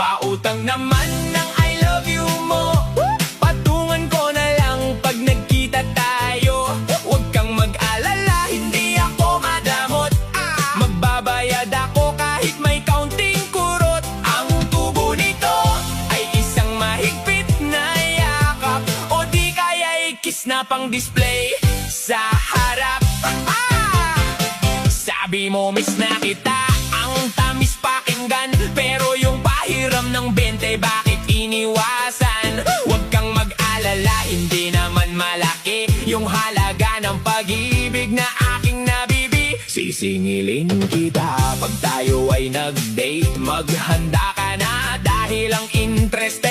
Pautang naman ng I love you mo, patungan ko na lang pag nagkita tayo. Huwag kang mag-alala, hindi ako madamot. Magbabayad ako kahit may kaunting kurot. Ang tubo nito ay isang mahigpit na yakap, o di kaya ikis na pang display sa harap. Sabi mo miss na kita, ang tamis pakinggan, pero yung pahiram ng 20 bakit iniwasan? Huwag kang mag-alala, hindi naman malaki yung halaga ng pag-ibig na aking nabibi. Sisingilin kita pag tayo ay nag-date, maghanda ka na dahil ang interest